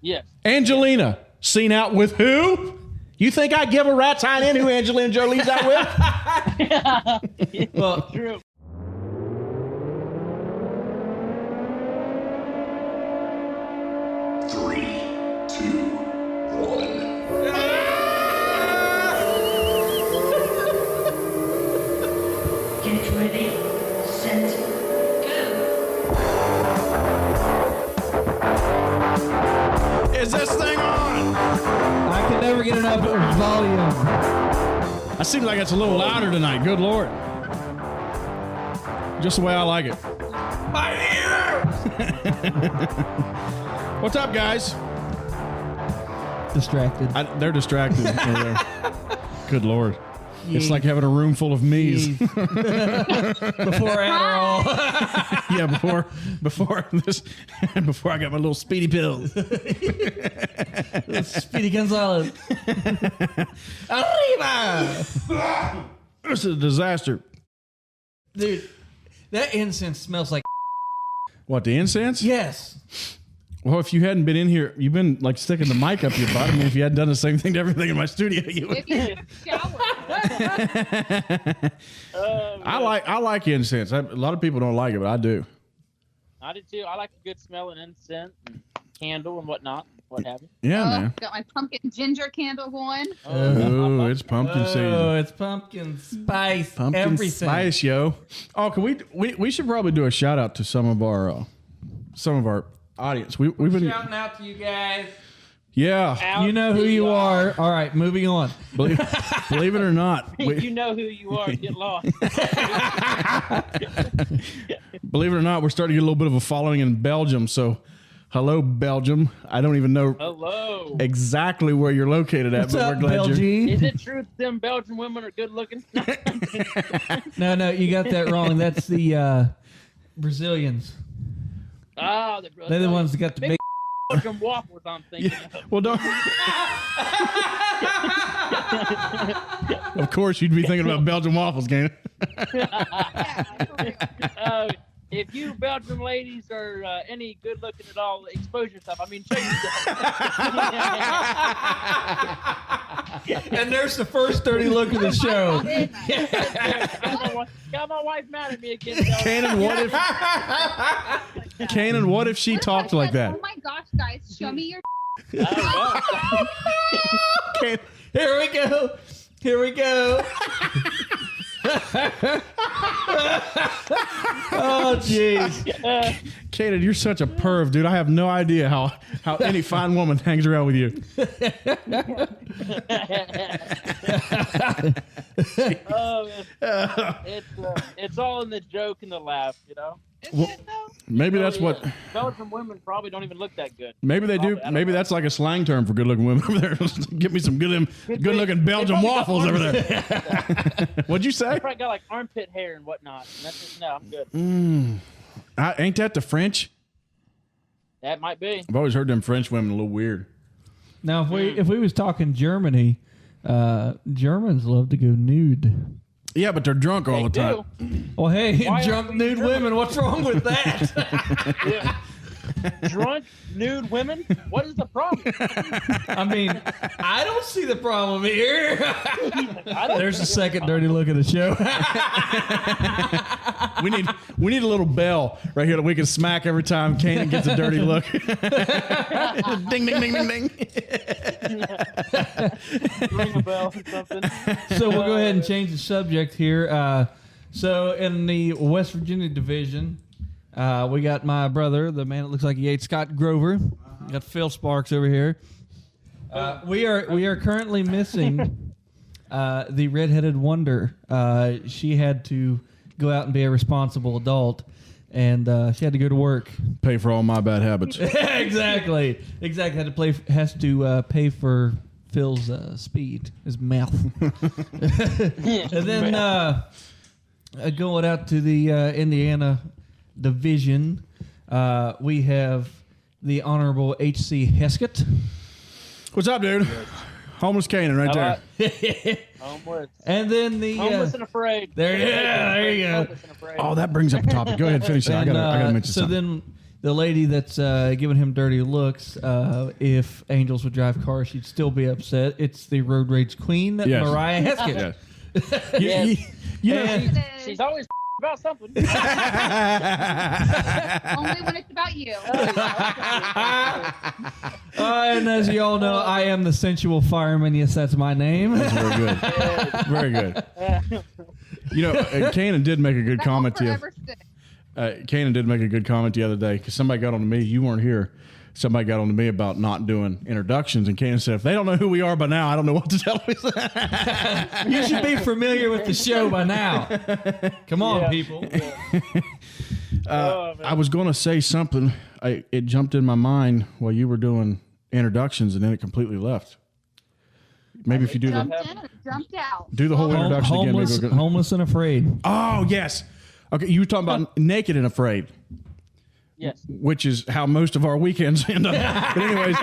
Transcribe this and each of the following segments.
Yes. Angelina, seen out with who? You think I give a rat's hind end who Angelina Jolie's out with? Well, true. Get ready, set, go. Is this thing on? I can never get enough volume. I seem like it's a little louder tonight. Good Lord. Just the way I like it. My ear! What's up, guys? Distracted. They're distracted over there. Good Lord. It's like having a room full of me's. Before Adderall. Yeah, before I got my little speedy pills. Speedy Gonzalez. Arriba! This is a disaster. Dude, that incense smells like What, the incense? yes. Well, if you hadn't been in here, you've been like sticking the mic up your butt. I mean, if you hadn't done the same thing to everything in my studio, you would. If you shower. I like incense. A lot of people don't like it, but I do. I do too. I like a good smelling incense and candle and whatnot. What have you? Yeah, man. Got my pumpkin ginger candle going. Oh, it's pumpkin season. Oh, it's pumpkin spice. Pumpkin everything. spice, yo. Oh, can we should probably do a shout out to some of our audience. We've been Shouting out to you guys. Yeah. You know who you are. All right, moving on. Believe it or not. You know who you are. Get lost. Believe it or not, we're starting to get a little bit of a following in Belgium. So, hello, Belgium. I don't even know Hello. exactly where you're located at, What's but up, we're glad you're. Belgie? Is it true that them Belgian women are good looking? No, you got that wrong. That's the Brazilians. Ah, They're the ones that got the big. Belgian waffles. I'm thinking. Yeah. Well, don't. Of course, you'd be thinking about Belgian waffles, Gaina. If you Belgian ladies are any good looking at all, expose yourself. I mean, show yourself. And there's the first dirty look of the show. Got my wife mad at me again. Kanan, what if she talked like that? Oh my gosh, guys, show me your. Here we go. Here we go. Oh, jeez. Kanan, you're such a perv, dude. I have no idea how any fine woman hangs around with you. It's all in the joke and the laugh, you know. Well, maybe that's what. Belgian women probably don't even look that good. Maybe they do. Maybe that's like a slang term for good-looking women over there. Give me some good-looking Belgian waffles over there. What'd you say? I probably got like armpit hair and whatnot. And that's just, no, I'm good. Ain't that the French? That might be. I've always heard them French women a little weird. Now, if we was talking Germany, Germans love to go nude. Yeah, but they're drunk all the time. Well, hey, Why drunk are nude German? women, what's wrong with that? Yeah. Drunk, nude women? What is the problem? I mean, I don't see the problem here. There's the second dirty look of the show. We need a little bell right here that we can smack every time Kanan gets a dirty look. Ding, ding, ding, ding, ding. Ring a bell or something. So we'll go ahead and change the subject here. So in the West Virginia division, we got my brother, the man that looks like he ate Scott Grover. Got Phil Sparks over here. We are currently missing the redheaded wonder. She had to go out and be a responsible adult, and she had to go to work. Pay for all my bad habits. Exactly. Has to pay for Phil's speed, his mouth. And then going out to the Indiana division, we have the Honorable H.C. Heskett. What's up, dude? Homeless Kanan right there. Homeless. And then the Homeless and afraid. there you go. Homeless and afraid. Oh, that brings up a topic. Go ahead, finish that. I gotta mention so something. then the lady that's giving him dirty looks, if angels would drive cars, she'd still be upset. It's the road rage queen, Yes. Mariah Heskett. Yes. You know, And- It is. She's always about something. Only when it's about you. And as you all know, I am the sensual fireman. Yes, that's my name. that's very good. Very good. You know, Kanan did make a good That comment will to you. forever stick. Kanan did make a good comment the other day because somebody got on to me. You weren't here. Somebody got on to me about not doing introductions, and Kanan said, if they don't know who we are by now, I don't know what to tell them. You should be familiar with the show by now. Come on, Yeah. people. Oh, man. I was going to say something. It jumped in my mind while you were doing introductions, and then it completely left. Maybe if you do Jumped the in and jumped out. do the whole introduction again. Maybe Homeless, we'll go- homeless and afraid. Oh yes. Okay, you were talking about naked and afraid, Yes. which is how most of our weekends end up. But anyways,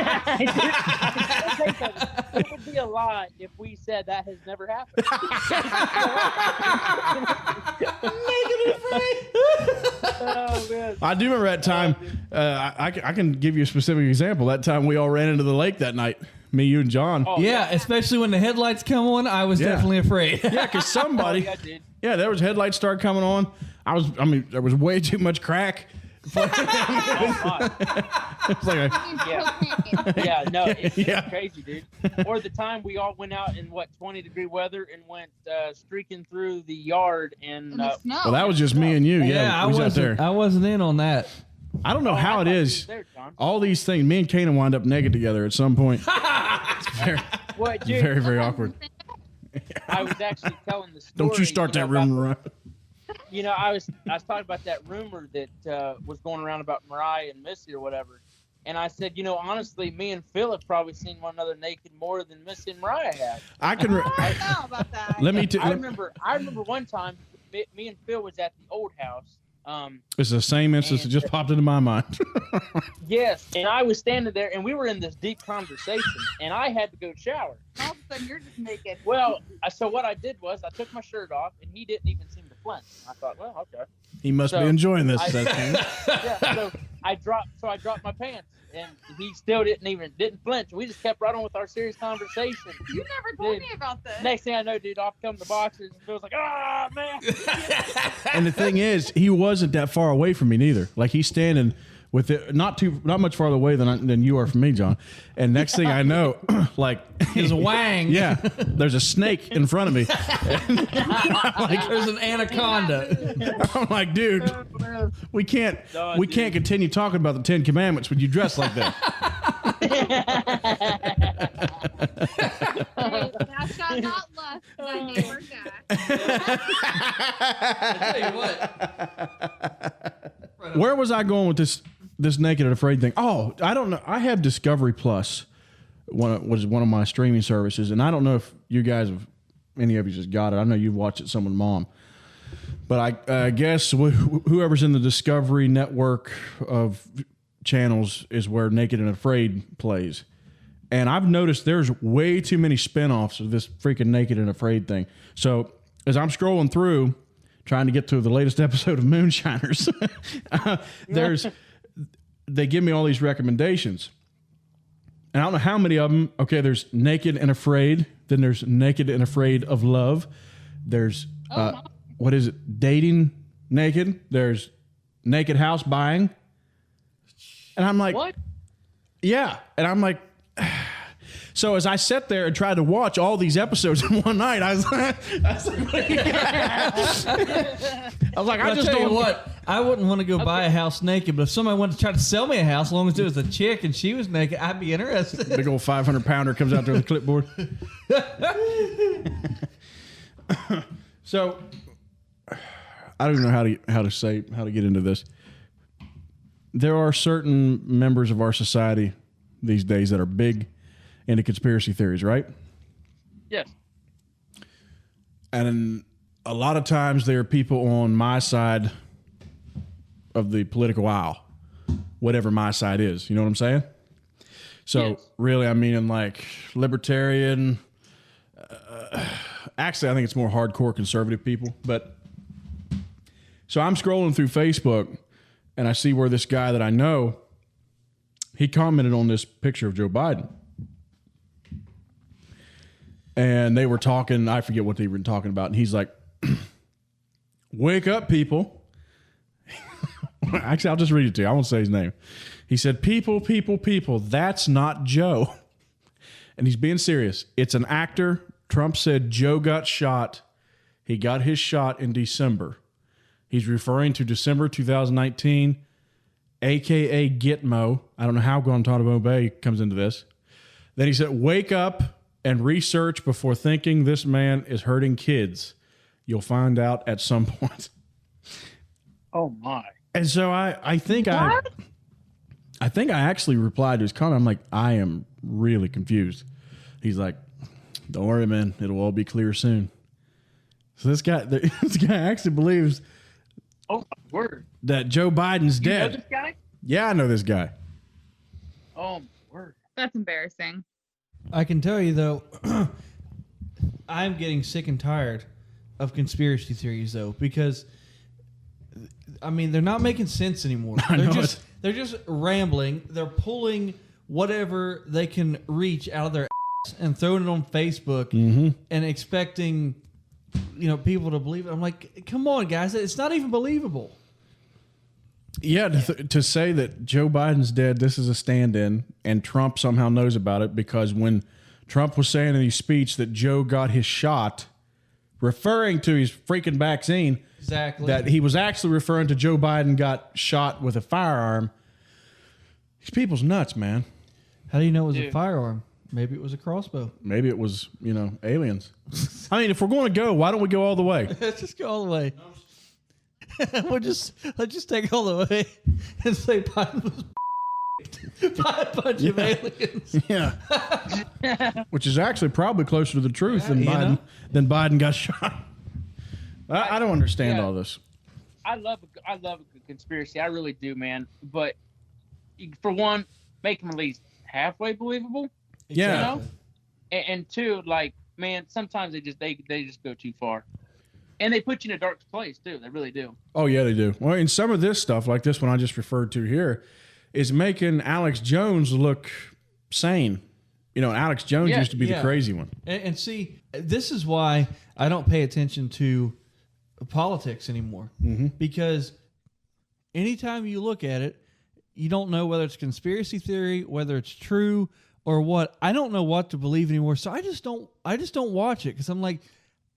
It would be a lie if we said that has never happened. Oh, man. I do remember that time. I can give you a specific example. That time we all ran into the lake that night. Me, you, and John. Oh, Yeah, especially when the headlights come on, I was Yeah. definitely afraid. Yeah, because somebody. yeah, dude. Yeah, there was headlights start coming on. There was way too much crack. Oh, my. It's like Yeah. Cocaine. Yeah, no, it's Yeah. crazy, dude. Or the time we all went out in 20-degree weather and went streaking through the yard and In the snow. well, that was just me and you. Yeah, I we was out there. wasn't in on that. I don't know how it is. There, John. All these things, me and Kanan wind up naked together at some point. It's very, What, dude? very, very awkward. I was actually telling the story. Don't you start that about rumor around. You know, I was talking about that rumor that was going around about Mariah and Missy or whatever, and I said, you know, honestly, me and Phil have probably seen one another naked more than Missy and Mariah have. I can. I don't know about that. Let me. I remember one time, me and Phil was at the old house. It's the same instance that just popped into my mind. Yes, and I was standing there, and we were in this deep conversation, and I had to go shower. All of a sudden, you're just naked. Well, so what I did was I took my shirt off, and he didn't even seem to flinch. I thought, well, okay. He must be So, enjoying this. Yeah, so I dropped my pants, and he still didn't flinch. We just kept right on with our serious conversation. You never told Dude. me about this. Next thing I know, dude, off come the boxers, and Phil's like, ah, man. And the thing is, he wasn't that far away from me neither. Like he's standing with it, not much farther away than you are from me, John. And next thing I know, like His wang. yeah, there's a snake in front of me. Like there's an anaconda. I'm like, dude, we can't continue talking about the 10 Commandments when you dress like that. Hey, thou shalt not lust thy neighbor's eye. Tell you what. Where was I going with this naked and afraid thing? Oh, I don't know. I have Discovery Plus, was one of my streaming services, and I don't know if you guys have, any of you just got it. I know you've watched it, some with Mom, but I guess whoever's in the Discovery network of channels is where Naked and Afraid plays. And I've noticed there's way too many spinoffs of this freaking Naked and Afraid thing. So as I'm scrolling through, trying to get to the latest episode of Moonshiners, they give me all these recommendations. And I don't know how many of them. Okay, there's Naked and Afraid. Then there's Naked and Afraid of Love. There's, what is it? Dating Naked. There's Naked House Buying. And I'm like, What? yeah. And I'm like, so as I sat there and tried to watch all these episodes in one night, I was like, I I'll just tell you don't. what, I wouldn't want to go buy a house naked, but if somebody wanted to try to sell me a house, as long as it was a chick and she was naked, I'd be interested. Big old 500-pounder comes out there with a clipboard. So I don't even know how to get into this. There are certain members of our society these days that are big into conspiracy theories, right? Yes. And a lot of times there are people on my side of the political aisle, whatever my side is. You know what I'm saying? So Yes. really, I mean, in like libertarian, actually, I think it's more hardcore conservative people. But so I'm scrolling through Facebook and I see where this guy that I know, he commented on this picture of Joe Biden. And they were talking, I forget what they were talking about. And he's like, wake up, people. Actually, I'll just read it to you. I won't say his name. He said, people, that's not Joe. And he's being serious. It's an actor. Trump said Joe got shot. He got his shot in December. He's referring to December 2019, a.k.a. Gitmo. I don't know how Guantanamo Bay comes into this. Then he said, wake up and research before thinking this man is hurting kids. You'll find out at some point. Oh, my. And so I think I actually replied to his comment. I'm like, I am really confused. He's like, don't worry, man. It'll all be clear soon. So this guy actually believes Oh, my word. that Joe Biden's You know dead. this guy? Yeah, I know this guy. Oh, my word. That's embarrassing. I can tell you though, I'm getting sick and tired of conspiracy theories though, because I mean they're not making sense anymore. They're just rambling. They're pulling whatever they can reach out of their ass and throwing it on Facebook and expecting people to believe it. I'm like, come on, guys, it's not even believable. Yeah, to say that Joe Biden's dead, this is a stand-in, and Trump somehow knows about it because when Trump was saying in his speech that Joe got his shot, referring to his freaking vaccine, Exactly. that he was actually referring to Joe Biden got shot with a firearm. These people's nuts, man. How do you know it was a Dude. firearm? Maybe it was a crossbow. Maybe it was, aliens. I mean, if we're going to go, why don't we go all the way? Let's just go all the way. Let's just take it all the way and say Biden was by a bunch of aliens. Yeah. Which is actually probably closer to the truth than you know? Biden got shot. I don't understand all this. I love a good conspiracy. I really do, man. But for one, make them at least halfway believable. Yeah. You know? And two, like, man, sometimes they just go too far. And they put you in a dark place too. They really do. Oh yeah, they do. Well, and some of this stuff, like this one I just referred to here, is making Alex Jones look sane. Alex Jones used to be the crazy one. And see, this is why I don't pay attention to politics anymore. Because anytime you look at it, you don't know whether it's conspiracy theory, whether it's true or what. I don't know what to believe anymore. So I just don't watch it because I'm like,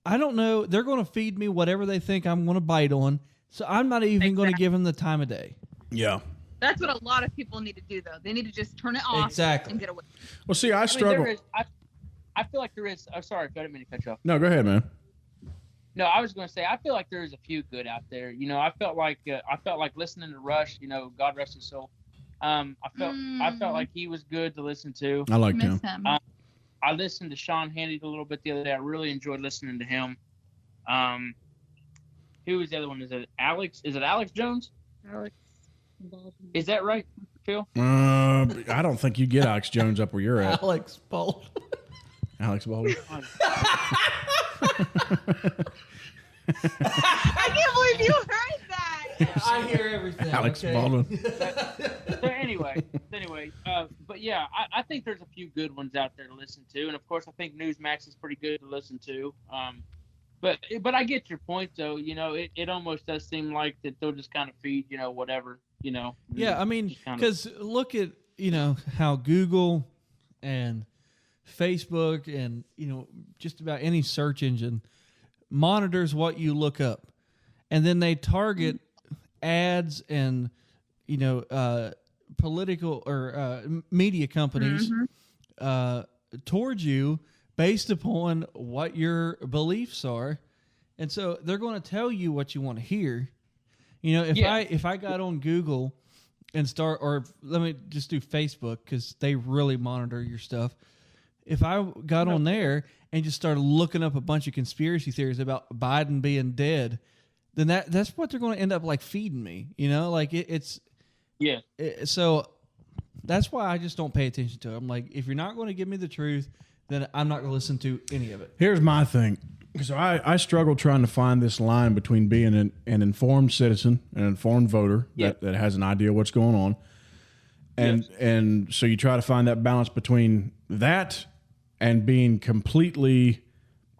I don't know. They're going to feed me whatever they think I'm going to bite on. So I'm not even going to give them the time of day. Yeah. That's what a lot of people need to do, though. They need to just turn it off Exactly. and get away. Well, see, I struggle. I feel like there is. Oh, sorry, I didn't mean to cut you off. No, go ahead, man. No, I was going to say I feel like there is a few good out there. I felt like listening to Rush. God rest his soul. I felt like he was good to listen to. I liked Miss him. him. I listened to Sean Hannity a little bit the other day. I really enjoyed listening to him. Who was the other one? Is it Alex? Is it Alex Jones? Alex. Is that right, Phil? I don't think you get Alex Jones up where you're at. Alex Paul. Alex Baldwin. I can't believe you heard that. I hear everything. Alex okay? Baldwin. So anyway, but yeah, I think there's a few good ones out there to listen to, and of course, I think Newsmax is pretty good to listen to. But I get your point, though. It almost does seem like that they'll just kind of feed, whatever, Yeah, I mean, because look at how Google and Facebook and just about any search engine monitors what you look up, and then they target ads and political or media companies towards you based upon what your beliefs are, and so they're going to tell you what you want to hear. If I got on Google and let me just do Facebook because they really monitor your stuff. If I got on there and just started looking up a bunch of conspiracy theories about Biden being dead, then that's what they're going to end up like feeding me. So that's why I just don't pay attention to it. I'm like, if you're not going to give me the truth, then I'm not going to listen to any of it. Here's my thing. So I struggle trying to find this line between being an informed citizen, an informed voter that has an idea what's going on. And so you try to find that balance between that and being completely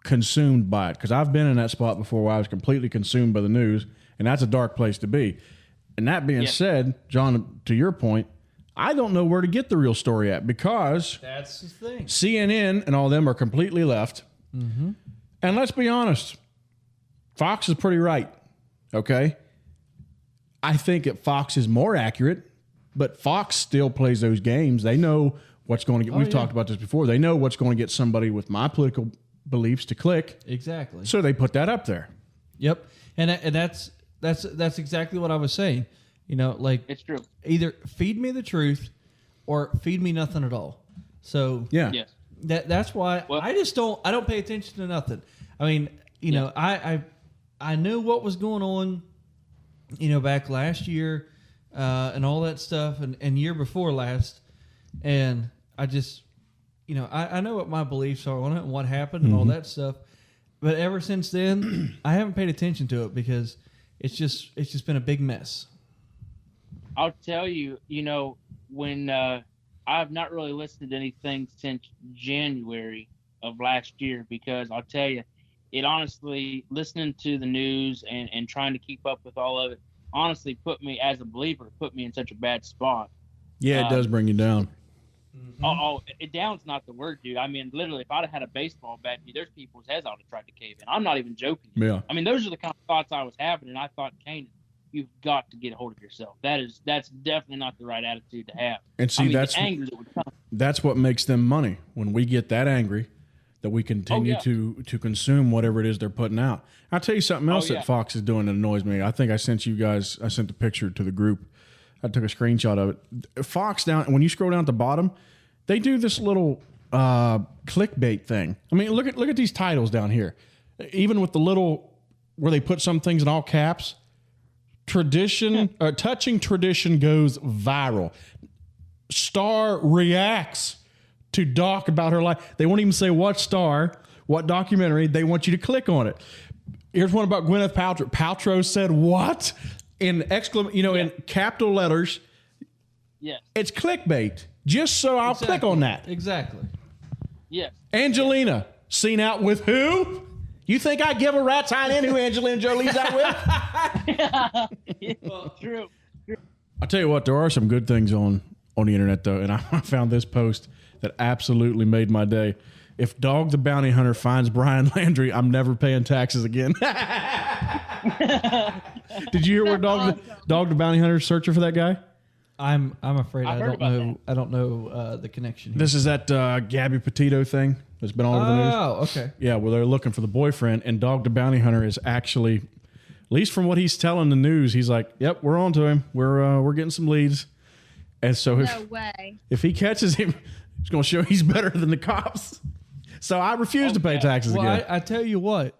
consumed by it. Because I've been in that spot before where I was completely consumed by the news, and that's a dark place to be. And that being said, John, to your point, I don't know where to get the real story at because That's the thing. CNN and all them are completely left. Mm-hmm. And let's be honest, Fox is pretty right, okay? I think that Fox is more accurate, but Fox still plays those games. They know what's going to get, we've talked about this before, they know what's going to get somebody with my political beliefs to click. Exactly. So they put that up there. Yep. And that's exactly what I was saying. You know, like, It's true. either feed me the truth or feed me nothing at all. So Yeah. Yes. that's why I don't pay attention to nothing. I mean, you know, I knew what was going on, you know, back last year and all that stuff and year before last. And I just, you know, I know what my beliefs are on it and what happened and all that stuff. But ever since then, I haven't paid attention to it because it's just been a big mess. I'll tell you, you know, when I've not really listened to anything since January of last year because I'll tell you, it honestly, listening to the news and trying to keep up with all of it, honestly put me, as a believer, put me in such a bad spot. Yeah, it does bring you down. Down's not the word, dude. I mean, literally, if I'd have had a baseball bat, dude, there's people's heads I would have tried to cave in. I'm not even joking. Yeah. I mean, those are the kind of thoughts I was having, and I thought, Kanan, you've got to get a hold of yourself. That's definitely not the right attitude to have. And see, I mean, that's the anger that would come. That's what makes them money. When we get that angry, that we continue to consume whatever it is they're putting out. I'll tell you something else that Fox is doing that annoys me. I think I sent the picture to the group. I took a screenshot of it. Fox down, when you scroll down at the bottom, they do this little clickbait thing. I mean, look at these titles down here. Even with the little, where they put some things in all caps, touching tradition goes viral. Star reacts to doc about her life. They won't even say what star, what documentary. They want you to click on it. Here's one about Gwyneth Paltrow. Paltrow said what? In in capital letters. Yes. It's clickbait. Just so I'll click on that. Exactly. Yes. Angelina, seen out with who? You think I give a rat's hind who Angelina Jolie's out with? True. I'll tell you what, there are some good things on the internet, though, and I found this post that absolutely made my day. If Dog the Bounty Hunter finds Brian Landry, I'm never paying taxes again. Did you hear where Dog the Bounty Hunter is searching for that guy? I'm afraid I don't know. that. I don't know the connection here. This is that Gabby Petito thing that's been all over the news. Oh, okay. Yeah, well, they're looking for the boyfriend, and Dog the Bounty Hunter is actually, at least from what he's telling the news, he's like, "Yep, we're on to him. We're getting some leads." And so No way. if he catches him, it's going to show he's better than the cops. So I refuse to pay taxes Well, again. I tell you what,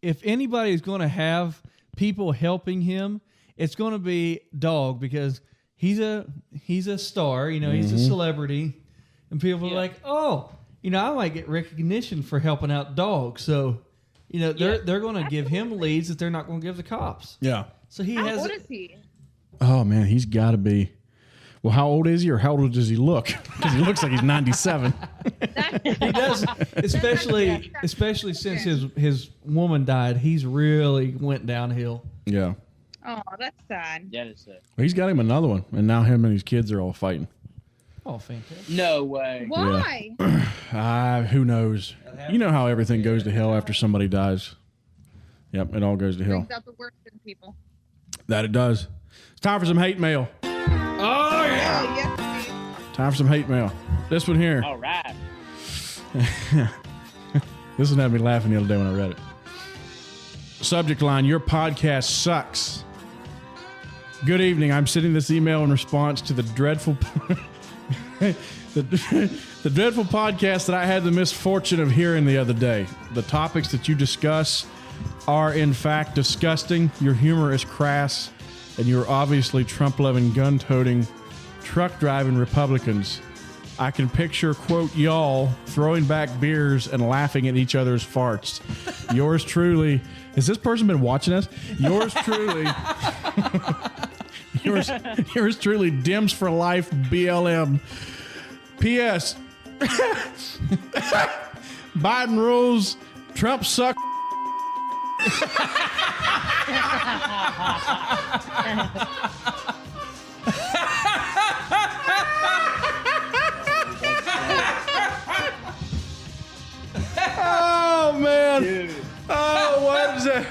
if anybody's going to have people helping him, it's going to be Dog because he's a star. You know, he's a celebrity, and people are like, oh, you know, I might get recognition for helping out Dog. So, you know, they're going to give him leads that they're not going to give the cops. Yeah. So he How has. old is he? Oh man, he's got to be. Well, how old is he, or how old does he look? Because he looks like he's 97. He does, especially since his woman died. He's really went downhill. Yeah. Oh, that's sad. That is it. He's got him another one, and now him and his kids are all fighting. Oh, fantastic! No way. Why? Who knows? You know how everything goes to hell after somebody dies. Yep, it all goes to hell. Brings out the worst in people. That it does. It's time for some hate mail. Oh yeah! Oh, yes, Time for some hate mail. This one here. All right. This one had me laughing the other day when I read it. Subject line, your podcast sucks. Good evening. I'm sending this email in response to the dreadful the dreadful podcast that I had the misfortune of hearing the other day. The topics that you discuss are in fact disgusting. Your humor is crass, and you're obviously Trump-loving, gun-toting, truck-driving Republicans. I can picture, quote, y'all throwing back beers and laughing at each other's farts. Yours truly. Has this person been watching us? Yours truly. yours truly, Dims for Life, BLM. P.S. Biden rules. Trump sucks. Oh man! Dude, Oh, what is that?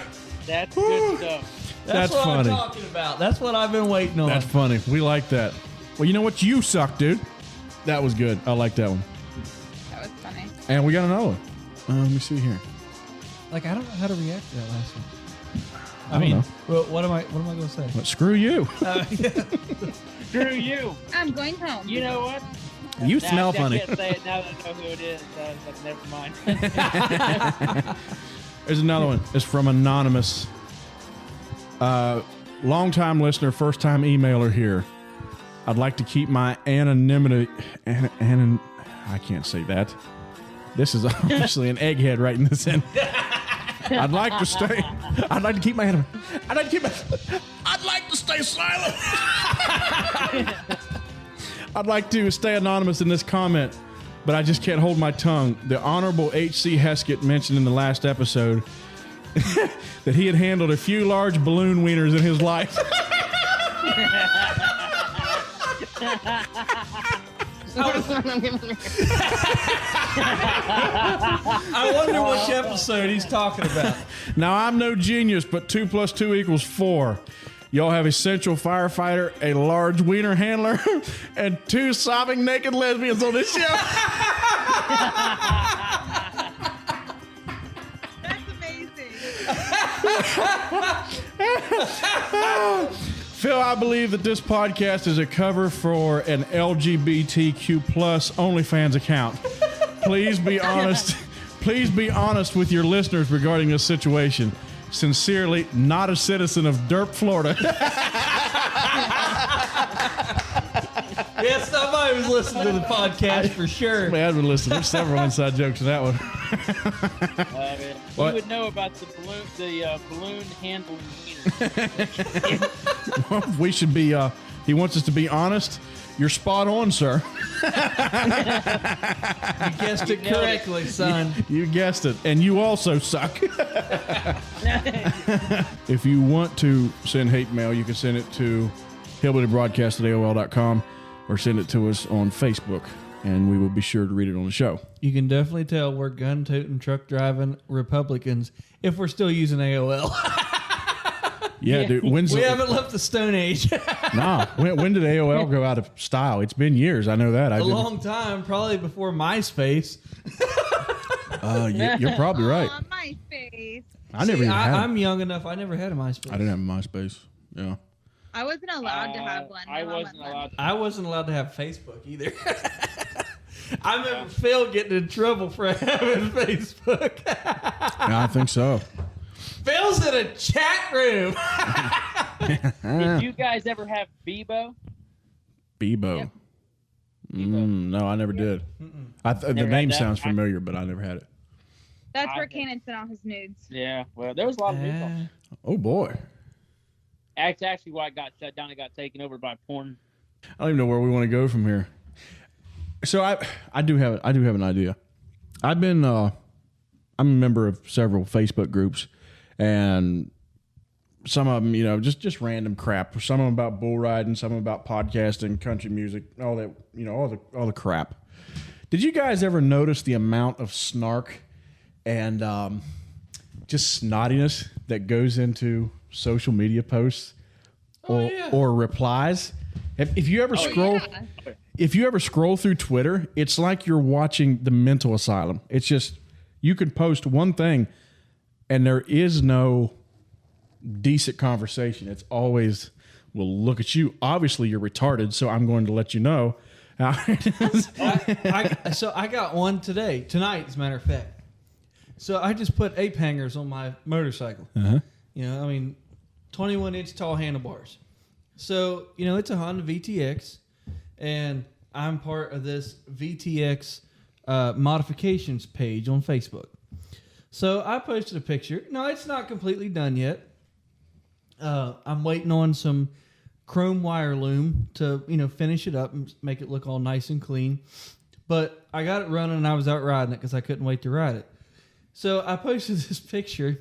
that's good stuff. That's what funny. I'm talking about. That's what I've been waiting on. That's funny. We like that. Well, you know what? You suck, dude. That was good. I like that one. That was funny. And we got another one. Let me see here. Like, I don't know how to react to that last one. I don't know. Well, what am I going to say? But screw you. Screw you. I'm going home. You know what? You Nah, smell I funny. can't say it now that I know who it is. Never mind. There's another one. It's from Anonymous. Long-time listener, first-time emailer here. I'd like to keep my anonymity. I can't say that. This is obviously an egghead writing this in. I'd like to stay. I'd like to keep my. I'd like to stay silent. I'd like to stay anonymous in this comment, but I just can't hold my tongue. The Honorable H.C. Heskett mentioned in the last episode that he had handled a few large balloon wieners in his life. I wonder which episode he's talking about. Now, I'm no genius, but 2 + 2 = 4. Y'all have a central firefighter, a large wiener handler, and 2 sobbing naked lesbians on this show. That's amazing. Phil, I believe that this podcast is a cover for an LGBTQ+ OnlyFans account. Please be honest. Please be honest with your listeners regarding this situation. Sincerely, not a citizen of Derp, Florida. Yeah, somebody was listening to the podcast for sure. Man, I've been listening. There's several inside jokes in that one. You would know about the balloon handling wiener. We should be, he wants us to be honest. You're spot on, sir. You guessed it correctly, son. You guessed it. And you also suck. If you want to send hate mail, you can send it to hillbillybroadcast@aol.com or send it to us on Facebook, and we will be sure to read it on the show. You can definitely tell we're gun-toting, truck-driving Republicans if we're still using AOL. Yeah, dude. We haven't left the Stone Age. Nah. When did AOL go out of style? It's been years. I know that. A long time, probably before MySpace. You're probably right. Aw, MySpace. I never even had it. I'm young enough. I never had a MySpace. I didn't have a MySpace. Yeah. I wasn't allowed to have one. I My mom wasn't wouldn't let allowed me. to. I wasn't allowed to have Facebook either. I remember Phil getting in trouble for having Facebook. Yeah, I think so. Phil's in a chat room. Did you guys ever have Bebo? Bebo. Yep. No, I never did. The Never name had that? sounds familiar, but I never had it. That's I where had- Kanan sent all his nudes. Yeah. Well, there was a lot of Bebo. Oh, boy. That's actually why it got shut down. It got taken over by porn. I don't even know where we want to go from here. So I do have an idea. I'm a member of several Facebook groups, and some of them, just random crap. Some of them about bull riding, some of them about podcasting, country music, all that, all the crap. Did you guys ever notice the amount of snark and just snottiness that goes into social media posts or replies? If you ever scroll, Yeah. if you ever scroll through Twitter, it's like you're watching the mental asylum. It's just, you can post one thing and there is no decent conversation. It's always, well, look at you. Obviously you're retarded, so I'm going to let you know. So I got one tonight, as a matter of fact. So I just put ape hangers on my motorcycle. Uh-huh. 21-inch tall handlebars. So, it's a Honda VTX, and I'm part of this VTX modifications page on Facebook. So I posted a picture. No, it's not completely done yet. I'm waiting on some chrome wire loom to, finish it up and make it look all nice and clean. But I got it running and I was out riding it because I couldn't wait to ride it. So I posted this picture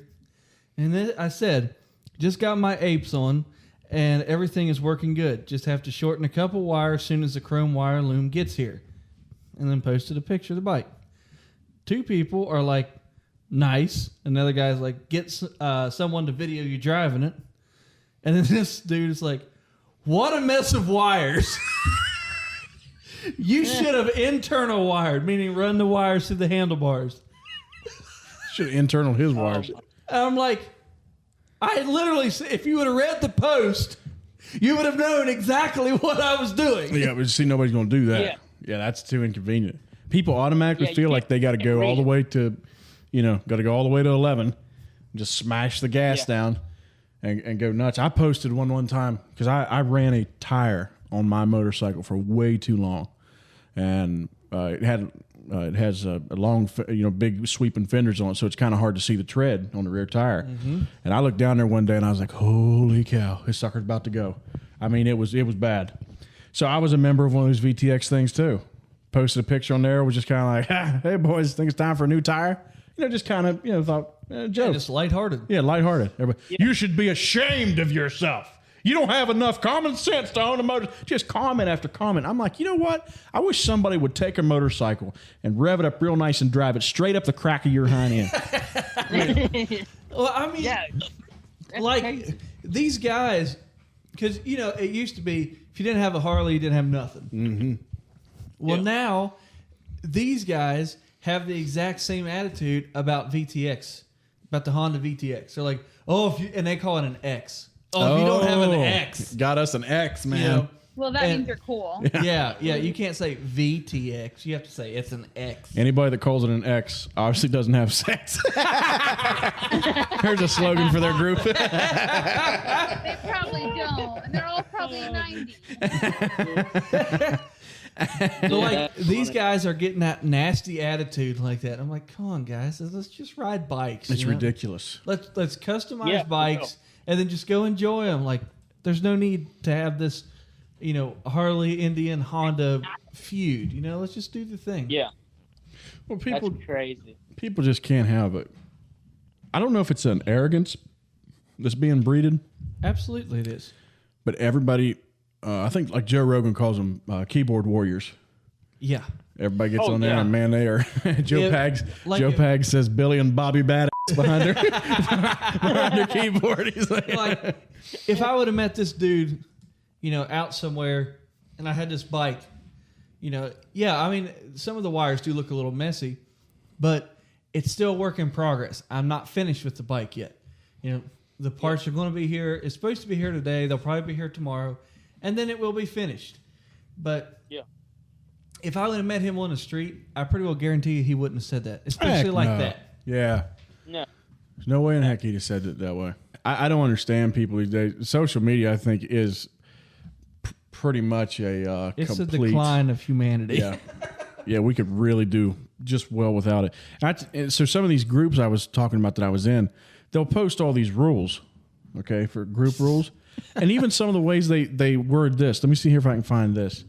and then I said, just got my apes on and everything is working good. Just have to shorten a couple wires as soon as the chrome wire loom gets here. And then posted a picture of the bike. 2 people are like, nice. Another guy's like, get someone to video you driving it. And then this dude is like, what a mess of wires. You should have internal wired, meaning run the wires through the handlebars. Should have internal his wires. And I'm like, I literally, if you would have read the post, you would have known exactly what I was doing. Yeah, but see, nobody's going to do that. Yeah, that's too inconvenient. People automatically feel like they got to go all the way to, got to go all the way to 11, and just smash the gas down and go nuts. I posted one time because I ran a tire on my motorcycle for way too long, and it has a long, big sweeping fenders on it, so it's kind of hard to see the tread on the rear tire. Mm-hmm. And I looked down there one day and I was like, "Holy cow, this sucker's about to go!" I mean, it was bad. So I was a member of one of those VTX things too. Posted a picture on there. Was just kind of like, "Hey boys, think it's time for a new tire." Just kind of thought joke. Yeah, just lighthearted. Yeah, lighthearted. Everybody, you should be ashamed of yourself. You don't have enough common sense to own a motor. Just comment after comment. I'm like, you know what? I wish somebody would take a motorcycle and rev it up real nice and drive it straight up the crack of your hind end. Well, I mean, these guys, because, it used to be if you didn't have a Harley, you didn't have nothing. Mm-hmm. Well, now these guys have the exact same attitude about VTX, about the Honda VTX. They're like, and they call it an X. If you don't have an X. Got us an X, man. Well, that means you're cool. Yeah. You can't say VTX. You have to say it's an X. Anybody that calls it an X obviously doesn't have sex. Here's a slogan for their group. They probably don't. And they're all probably 90. So these guys are getting that nasty attitude like that. I'm like, come on, guys, let's just ride bikes. It's ridiculous. Let's customize bikes and then just go enjoy them. Like, there's no need to have this, Harley, Indian, Honda feud. Let's just do the thing. Yeah. Well, people That's crazy. People just can't have it. I don't know if it's an arrogance that's being breeded. Absolutely, it is. But everybody. I think like Joe Rogan calls them keyboard warriors. Yeah. Everybody gets on there and man, they are. Joe Pags Pags says Billy and Bobby Badass behind their keyboard. He's like, if I would have met this dude, out somewhere, and I had this bike, I mean, some of the wires do look a little messy, but it's still work in progress. I'm not finished with the bike yet. The parts are going to be here. It's supposed to be here today. They'll probably be here tomorrow. And then it will be finished. But if I would have met him on the street, I pretty well guarantee you he wouldn't have said that, especially that. Yeah. No. There's no way in heck he'd have said it that way. I don't understand people these days. Social media, I think, is pretty much it's complete, a decline of humanity. Yeah. Yeah, we could really do just well without it. So some of these groups I was talking about that I was in, they'll post all these rules, okay, for group rules. And even some of the ways they word this. Let me see here if I can find this.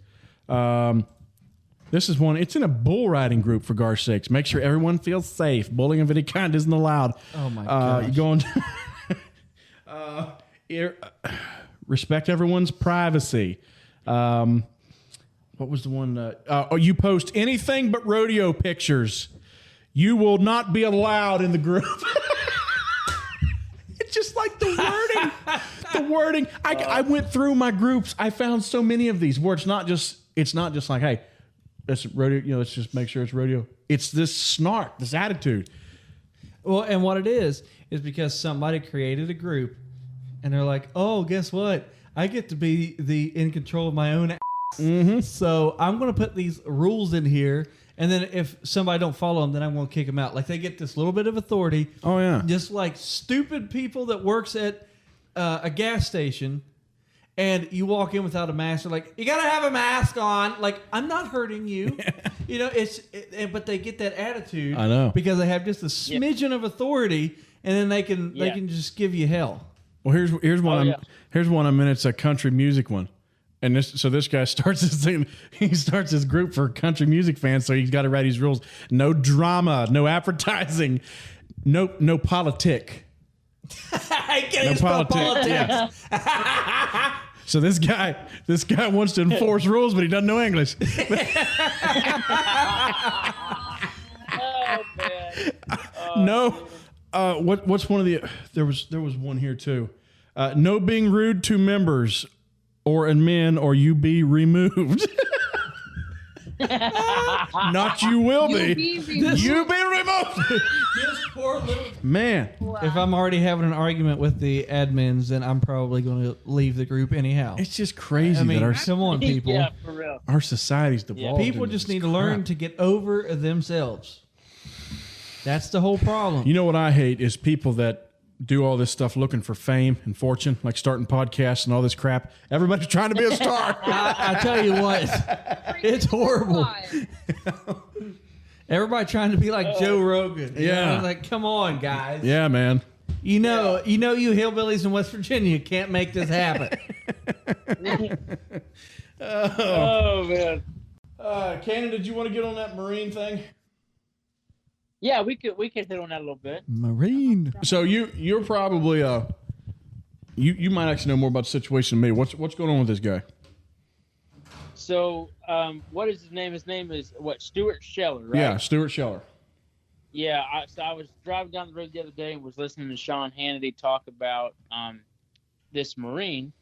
This is one. It's in a bull riding group, for gosh sakes. Make sure everyone feels safe. Bullying of any kind isn't allowed. Oh, my gosh. You go respect everyone's privacy. What was the one? You post anything but rodeo pictures. You will not be allowed in the group. Just like the wording. I went through my groups. I found so many of these where it's not just like, hey, it's rodeo. Let's just make sure it's rodeo. It's this snark, this attitude. Well, and what it is because somebody created a group, and they're like, oh, guess what? I get to be in control of my own ass. Mm-hmm. So I'm going to put these rules in here. And then if somebody don't follow them, then I'm going to kick them out. Like, they get this little bit of authority. Oh, yeah. Just like stupid people that works at a gas station And you walk in without a mask, they're like, you gotta have a mask on. Like, I'm not hurting you. You know, but they get that attitude. I know. Because they have just a smidgen of authority, and then they can just give you hell. Well, here's one. Here's one. It's a country music one, and this guy starts this thing. He starts his group for country music fans, so he's got to write these rules: no drama, no advertising, no politic. No politics. Yeah. So this guy wants to enforce rules, but he doesn't know English. Oh man. No. What's one of the? There was one here too. No being rude to members or admin, or you be removed. Not you will be. You be removed. This poor little Man. Wow. If I'm already having an argument with the admins, then I'm probably going to leave the group anyhow. It's just crazy I mean, that come on, people. Yeah, for real. our society's devolved. People into just this need to learn crap. to get over themselves. That's the whole problem. You know what I hate is people that do all this stuff looking for fame and fortune, like starting podcasts and all this crap. Everybody's trying to be a star. I tell you what, it's horrible. Everybody trying to be like Joe Rogan. You Yeah. know? It's like, come on, guys. Yeah, man. You know, you hillbillies in West Virginia can't make this happen. Oh man. Cannon, did you want to get on that Marine thing? Yeah, we could hit on that a little bit. Marine. So you're probably you might actually know more about the situation than me. What's going on with this guy? So, what is his name? His name is Stuart Scheller, right? Yeah, Stuart Scheller. Yeah. So I was driving down the road the other day and was listening to Sean Hannity talk about this Marine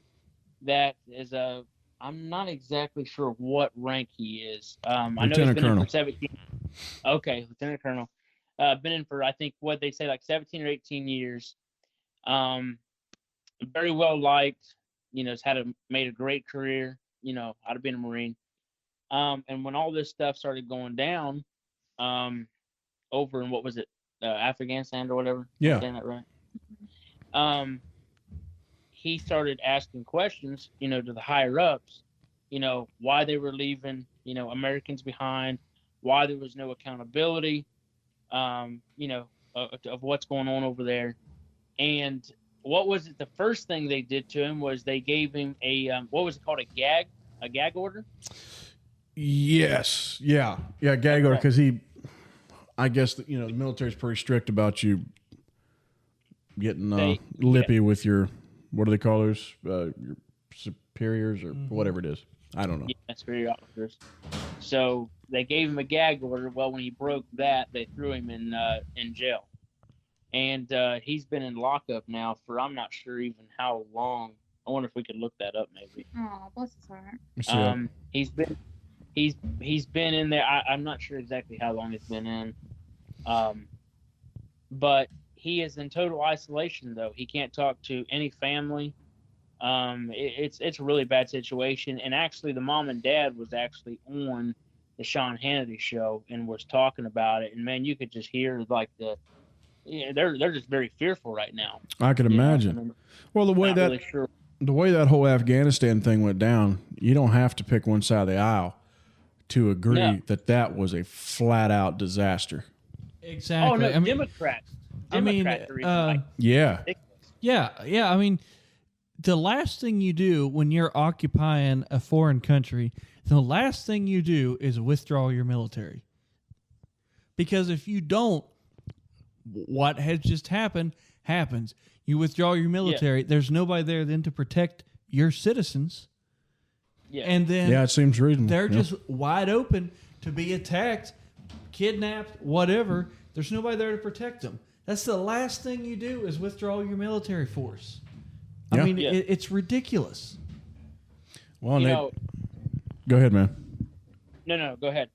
that is I'm not exactly sure what rank he is. I know he's Lieutenant been Colonel. in for 17. Okay, Lieutenant Colonel. Been in for, I think, what they say, like 17 or 18 years. Very well liked. You know, has made a great career, you know, out of being a Marine. And when all this stuff started going down, over in, what was it, Afghanistan or whatever? Yeah. Am I saying that right? He started asking questions, you know, to the higher ups, you know, why they were leaving, you know, Americans behind, why there was no accountability, you know, of what's going on over there. And what was it? The first thing they did to him was they gave him a, what was it called? A gag order? Yes. Yeah. Yeah. Gag order, because I guess you know the military's pretty strict about you getting lippy with your, what do they call those? Your superiors or whatever it is. I don't know. Yeah, superior officers. So they gave him a gag order. Well, when he broke that, they threw him in jail. And he's been in lockup now for, I'm not sure even how long. I wonder if we could look that up maybe. Oh, bless his heart. Let me see. He's been in there. I'm not sure exactly how long he's been in. But he is in total isolation though. He can't talk to any family. It's a really bad situation. And actually the mom and dad was actually on the Sean Hannity show and was talking about it. And man, you could just hear like they're just very fearful right now. I could imagine. I mean, Well, the way not that really sure. the way that whole Afghanistan thing went down, you don't have to pick one side of the aisle to agree No. that was a flat out disaster. Exactly. Oh no, I mean, Democrats. I mean, Democrats are even like Yeah. yeah. I mean, the last thing you do when you're occupying a foreign country, the last thing you do is withdraw your military. Because if you don't, what has just happened happens. You withdraw your military. There's nobody there then to protect your citizens. Yeah. And then Yeah, it seems reasonable. they're Yeah. just wide open to be attacked, kidnapped, whatever. There's nobody there to protect them. That's the last thing you do is withdraw your military force. Yeah. I mean, Yeah. it's ridiculous. Well, you Nate, know, go ahead, man. no, go ahead.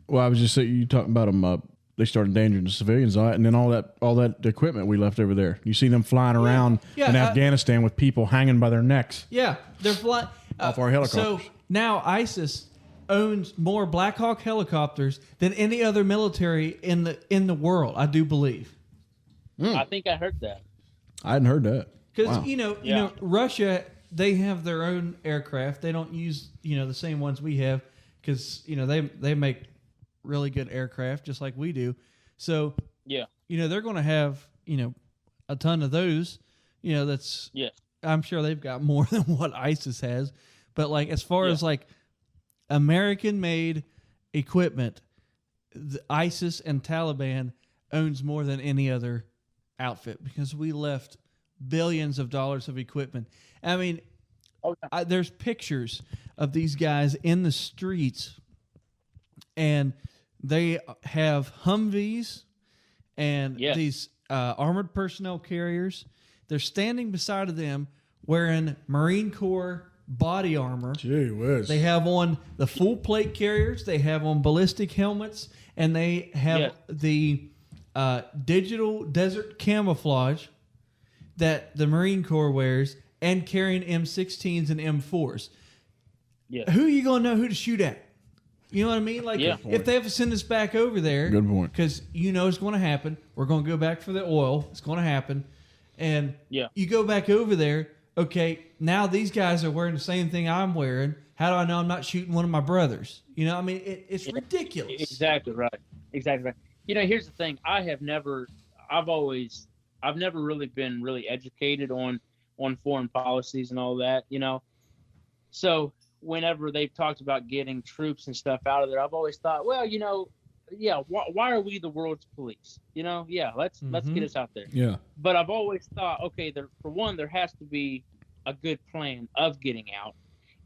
Well, I was just saying, you talking about them. They started endangering the civilians, and then all that equipment we left over there. You see them flying around Yeah, in Afghanistan with people hanging by their necks. Yeah, they're flying Off our helicopters. So now ISIS owns more Black Hawk helicopters than any other military in the world. I do believe. I think I heard that. I hadn't heard that. Because Wow. you know, Russia they have their own aircraft. They don't use, the same ones we have because, they make really good aircraft just like we do. So, Yeah. They're going to have, a ton of those, that's, Yes. I'm sure they've got more than what ISIS has. But like, as far as like American made equipment, the ISIS and Taliban owns more than any other outfit because we left billions of dollars of equipment. I mean, there's pictures of these guys in the streets, and they have Humvees and these armored personnel carriers. They're standing beside of them wearing Marine Corps body armor. Gee whiz. They have on the full plate carriers. They have on ballistic helmets, and they have the digital desert camouflage that the Marine Corps wears, and carrying M16s and M4s. Yeah. Who are you going to know who to shoot at? You know what I mean? Like, if they have to send us back over there, good point, because it's going to happen. We're going to go back for the oil. It's going to happen, and you go back over there. Okay, now these guys are wearing the same thing I'm wearing. How do I know I'm not shooting one of my brothers? I mean, it's ridiculous. Exactly right. Exactly right. Here's the thing. I've never really been really educated on foreign policies and all that, So whenever they've talked about getting troops and stuff out of there, I've always thought, well, why are we the world's police? Let's get us out there. Yeah. But I've always thought, okay, for one, there has to be a good plan of getting out.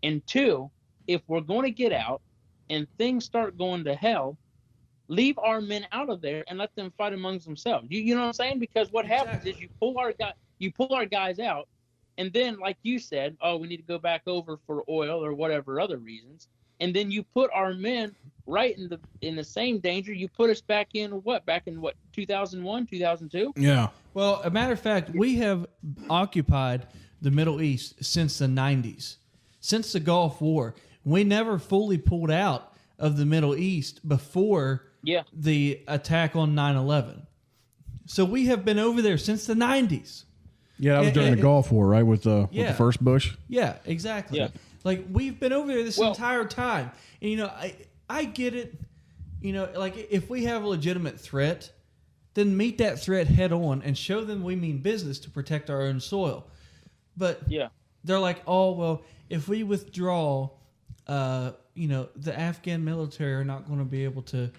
And two, if we're going to get out and things start going to hell, leave our men out of there and let them fight amongst themselves. You know what I'm saying? Because what happens is you pull our guys out, and then, like you said, we need to go back over for oil or whatever other reasons, and then you put our men right in the same danger. You put us back in 2001, 2002? Yeah. Well, a matter of fact, we have occupied the Middle East since the 90s, since the Gulf War. We never fully pulled out of the Middle East before the attack on 9/11. So we have been over there since the 90s. Yeah, that was during the Gulf War, right? With the first Bush. Yeah, exactly. Yeah. Like, we've been over there this entire time. And, I get it. Like, if we have a legitimate threat, then meet that threat head on and show them we mean business to protect our own soil. But they're like, oh, well, if we withdraw, the Afghan military are not going to be able to,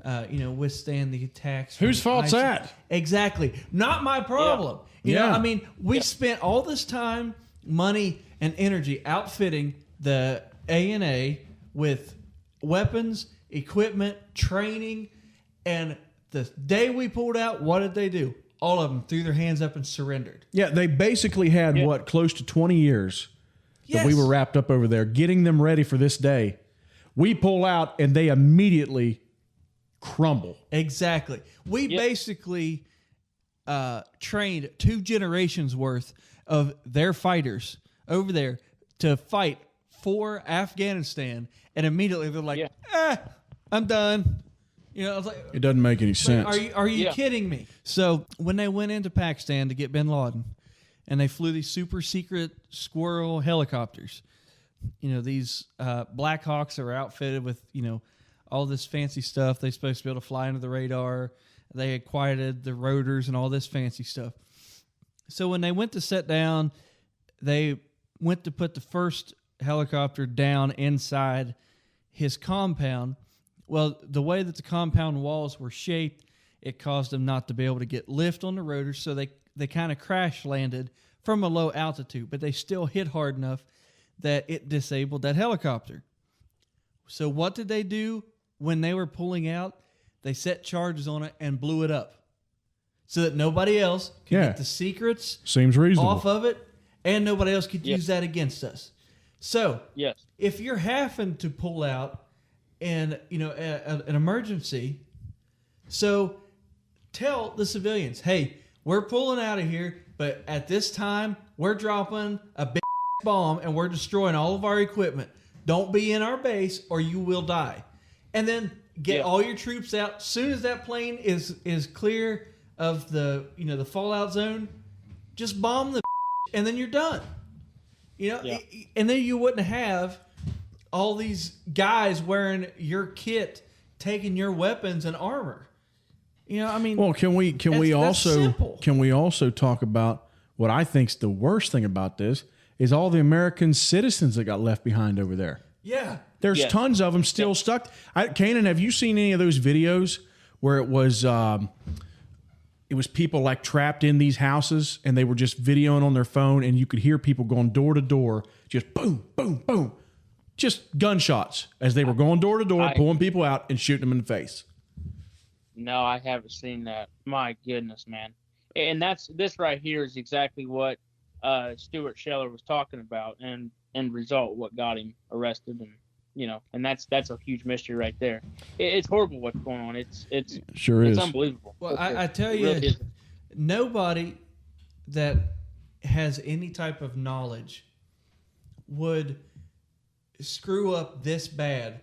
withstand the attacks. Whose fault's that? Exactly. Not my problem. I mean, we spent all this time, money, and energy outfitting the A&A with weapons, equipment, training, and the day we pulled out, what did they do? All of them threw their hands up and surrendered. Yeah, they basically had, close to 20 years that we were wrapped up over there, getting them ready for this day. We pull out, and they immediately crumble. Exactly. We basically trained 2 generations worth of their fighters over there to fight for Afghanistan, and immediately they're like, I'm done. I was like, it doesn't make any sense. Are you kidding me? So when they went into Pakistan to get bin Laden, and they flew these super secret Squirrel helicopters, these Black Hawks are outfitted with, all this fancy stuff. They're supposed to be able to fly under the radar. They had quieted the rotors and all this fancy stuff. So when they went to set down, they went to put the first helicopter down inside his compound. Well, the way that the compound walls were shaped, it caused them not to be able to get lift on the rotors, so they kind of crash landed from a low altitude, but they still hit hard enough that it disabled that helicopter. So what did they do when they were pulling out? They set charges on it and blew it up so that nobody else could get the secrets Seems reasonable. off of it, and nobody else could use that against us. So if you're having to pull out in an emergency, so tell the civilians, hey, we're pulling out of here, but at this time we're dropping a big bomb and we're destroying all of our equipment. Don't be in our base or you will die. And then get all your troops out. As soon as that plane is clear of the the fallout zone, just bomb the and then you're done. You know, Yeah. and then you wouldn't have all these guys wearing your kit, taking your weapons and armor. You know, I mean, Well, can we that's simple. also talk about what I think's the worst thing about this is all the American citizens that got left behind over there. Yeah. There's Yes. tons of them still stuck. Kanan, have you seen any of those videos where it was people like trapped in these houses and they were just videoing on their phone and you could hear people going door to door, just boom, boom, boom, just gunshots as they were going door to door, pulling people out and shooting them in the face. No, I haven't seen that. My goodness, man. And this right here is exactly what Stuart Scheller was talking about, and end result, what got him arrested, and and that's a huge mystery right there. It's horrible what's going on. It's Sure is. unbelievable. Well, I tell It you, really is. nobody that has any type of knowledge would screw up this bad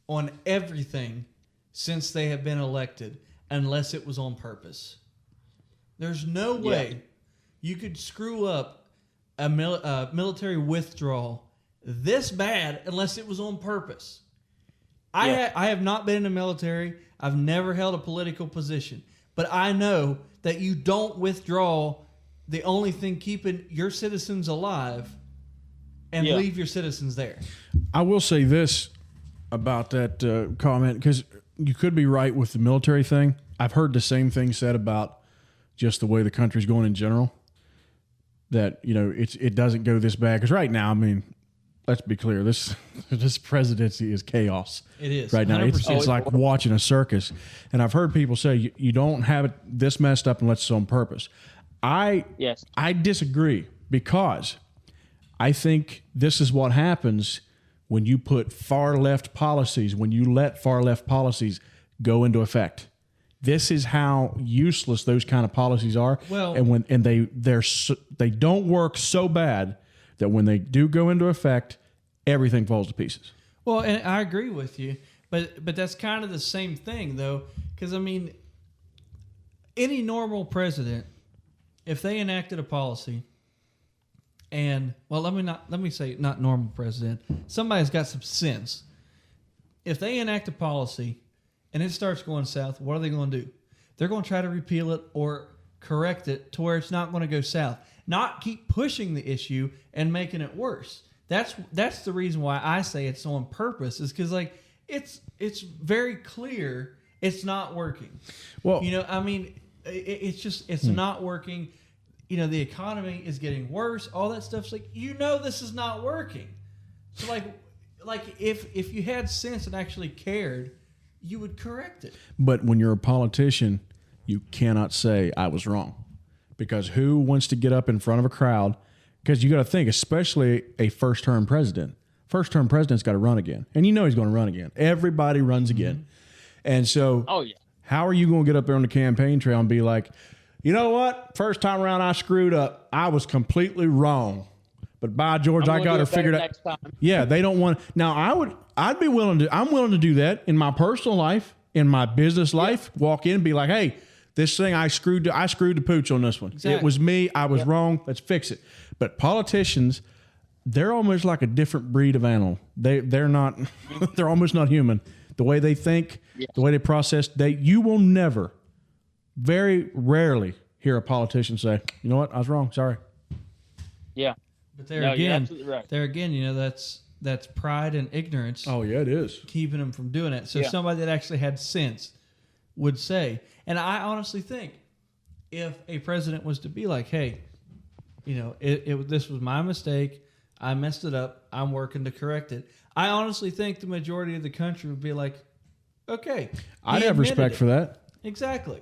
on everything since they have been elected unless it was on purpose. There's no way you could screw up a military withdrawal this bad unless it was on purpose. I have not been in the military. I've never held a political position. But I know that you don't withdraw the only thing keeping your citizens alive and leave your citizens there. I will say this about that comment, because you could be right with the military thing. I've heard the same thing said about just the way the country's going in general, that, it doesn't go this bad. Because right now, I mean, let's be clear, this presidency is chaos. It is. Right now. 100%. It's like watching a circus. And I've heard people say you don't have it this messed up unless it's on purpose. I disagree, because I think this is what happens when you put far left policies, when you let far left policies go into effect. This is how useless those kind of policies are. Well, and they don't work so bad that when they do go into effect, everything falls to pieces. Well, and I agree with you, but that's kind of the same thing, though, because I mean, any normal president, if they enacted a policy, and let me say not normal president, somebody's got some sense. If they enact a policy and it starts going south, what are they going to do? They're going to try to repeal it or correct it to where it's not going to go south. Not keep pushing the issue and making it worse. That's the reason why I say it's on purpose, is because it's very clear it's not working. Well, I mean, it's not working. The economy is getting worse. All that stuff's like, this is not working. So like if you had sense and actually cared, you would correct it. But when you're a politician, you cannot say I was wrong, because who wants to get up in front of a crowd? Because you got to think, especially a first-term president. First-term president's got to run again, and he's going to run again. Everybody runs again, and so how are you going to get up there on the campaign trail and be like, you know what? First time around, I screwed up. I was completely wrong. But by George, I got her figured out. Next time. Yeah, they don't want. Now, I'm willing to do that in my personal life, in my business life. Walk in and be like, hey, this thing I screwed the pooch on this one. Exactly. It was me. I was wrong. Let's fix it. But politicians, they're almost like a different breed of animal. They're not. They're almost not human. The way they think, the way they process. You will never, very rarely, hear a politician say, you know what, I was wrong. Sorry. Yeah. But You're absolutely right. there again, that's pride and ignorance. Oh yeah, it is. Keeping them from doing it. So somebody that actually had sense would say, and I honestly think if a president was to be like, hey, this was my mistake. I messed it up. I'm working to correct it. I honestly think the majority of the country would be like, okay. I'd have respect for that. Exactly.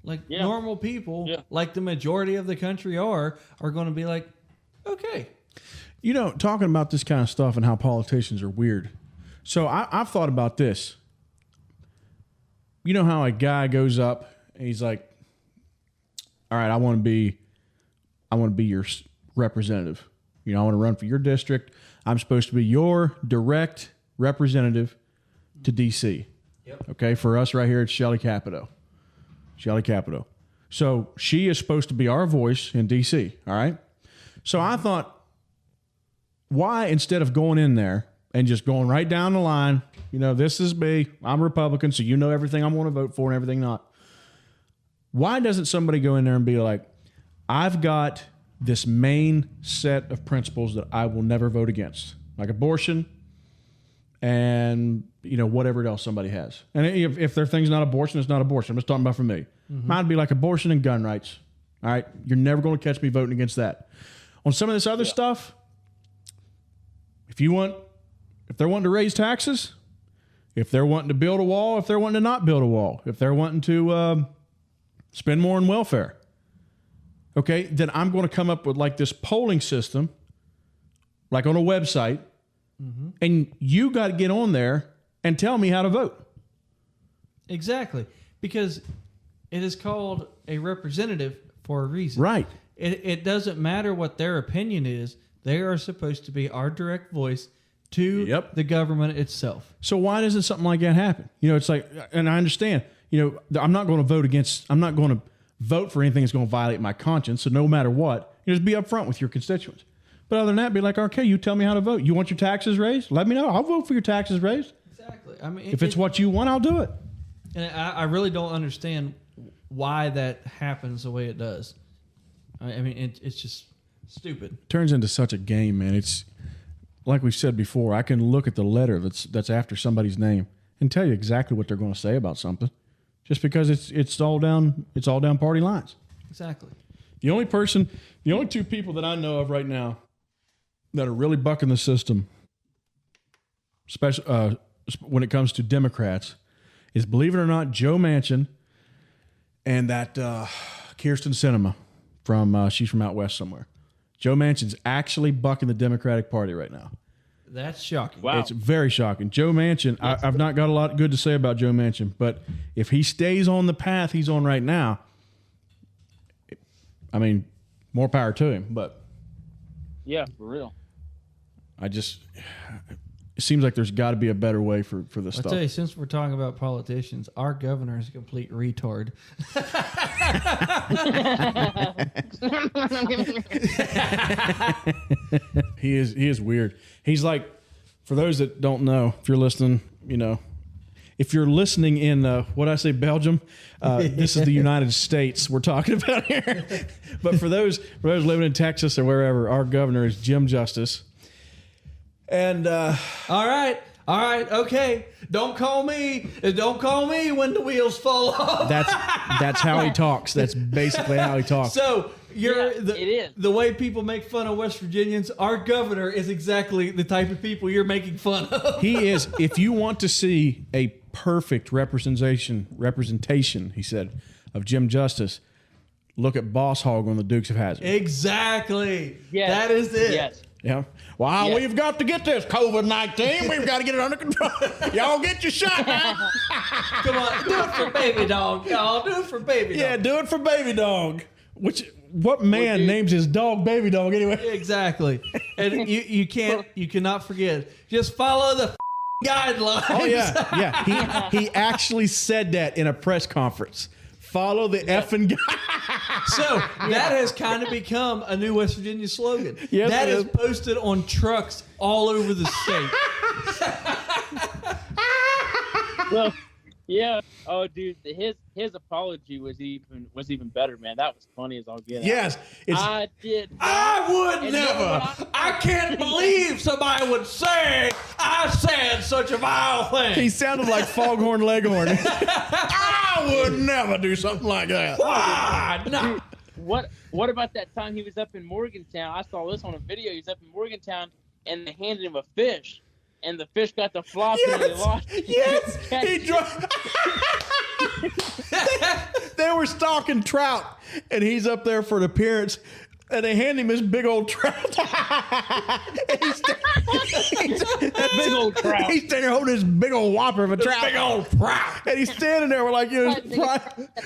Like normal people, like the majority of the country are going to be like, okay. Talking about this kind of stuff and how politicians are weird. So I've thought about this. You know how a guy goes up and he's like, all right, I want to be your representative. I want to run for your district. I'm supposed to be your direct representative to D.C. Yep. Okay, for us right here, it's Shelley Capito. So she is supposed to be our voice in D.C., all right? So I thought, why instead of going in there and just going right down the line, this is me, I'm a Republican, so you know everything I'm going to vote for and everything not. Why doesn't somebody go in there and be like, I've got this main set of principles that I will never vote against, like abortion and, whatever else somebody has. And if their thing's not abortion, it's not abortion. I'm just talking about for me. Mine'd be like abortion and gun rights. All right. You're never going to catch me voting against that. On some of this other stuff, if they're wanting to raise taxes, if they're wanting to build a wall, if they're wanting to not build a wall, if they're wanting to spend more on welfare, okay, then I'm going to come up with like this polling system, like on a website, and you got to get on there and tell me how to vote. Exactly. Because it is called a representative for a reason. Right. It doesn't matter what their opinion is. They are supposed to be our direct voice to the government itself. So why doesn't something like that happen? It's like, and I understand, I'm not going to vote for anything that's going to violate my conscience. So no matter what, just be upfront with your constituents. But other than that, be like, okay, you tell me how to vote. You want your taxes raised? Let me know. I'll vote for your taxes raised. Exactly. I mean, if it's what you want, I'll do it. And I really don't understand why that happens the way it does. I mean, it's just stupid. Turns into such a game, man. It's like we said before. I can look at the letter that's after somebody's name and tell you exactly what they're going to say about something, just because it's all down party lines. Exactly. The only two people that I know of right now that are really bucking the system, especially when it comes to Democrats, is, believe it or not, Joe Manchin and that Kirsten Sinema she's from out west somewhere. Joe Manchin's actually bucking the Democratic Party right now. That's shocking. Wow. It's very shocking. Joe Manchin, I've not got a lot good to say about Joe Manchin, but if he stays on the path he's on right now, I mean, more power to him. But yeah, for real. It seems like there's got to be a better way for this stuff. I'll tell you, since we're talking about politicians, our governor is a complete retard. He is weird. He's like, for those that don't know, if you're listening, if you're listening in what I say, Belgium, this is the United States we're talking about here. But for those living in Texas or wherever, our governor is Jim Justice. And all right, okay. Don't call me when the wheels fall off. That's how he talks. That's basically how he talks. So it is. The way people make fun of West Virginians, our governor is exactly the type of people you're making fun of. He is. If you want to see a perfect representation, he said, of Jim Justice, look at Boss Hog on the Dukes of Hazzard. Exactly. Yes. That is it. Yes. Yeah. Well, Yes. we've got to get this COVID-19. We've got to get it under control. Y'all get your shot now. Come on, do it for baby dog, y'all. Do it for baby dog. Yeah, do it for baby dog. What man names his dog baby dog anyway? Exactly. And you cannot forget. Just follow the guidelines. Oh yeah. He actually said that in a press conference. Follow the effing guy. So that has kind of become a new West Virginia slogan. Yes, that it is is. posted on trucks all over the state. Well, yeah. Oh, dude, his apology was even better, man. That was funny as all get out. Yes. I did. I would And you know never. what? I can't believe somebody would say I said such a vile thing. He sounded like Foghorn Leghorn. I would never do something like that. Why not? What about that time he was up in Morgantown? I saw this on a video. He was up in Morgantown, and they handed him a fish, and the fish got the flop, and he lost. Yes. They were stalking trout, and he's up there for an appearance, and they hand him this big old trout. That big old trout. He's standing there holding this big old whopper of a trout. Big old trout. And he's standing there with like,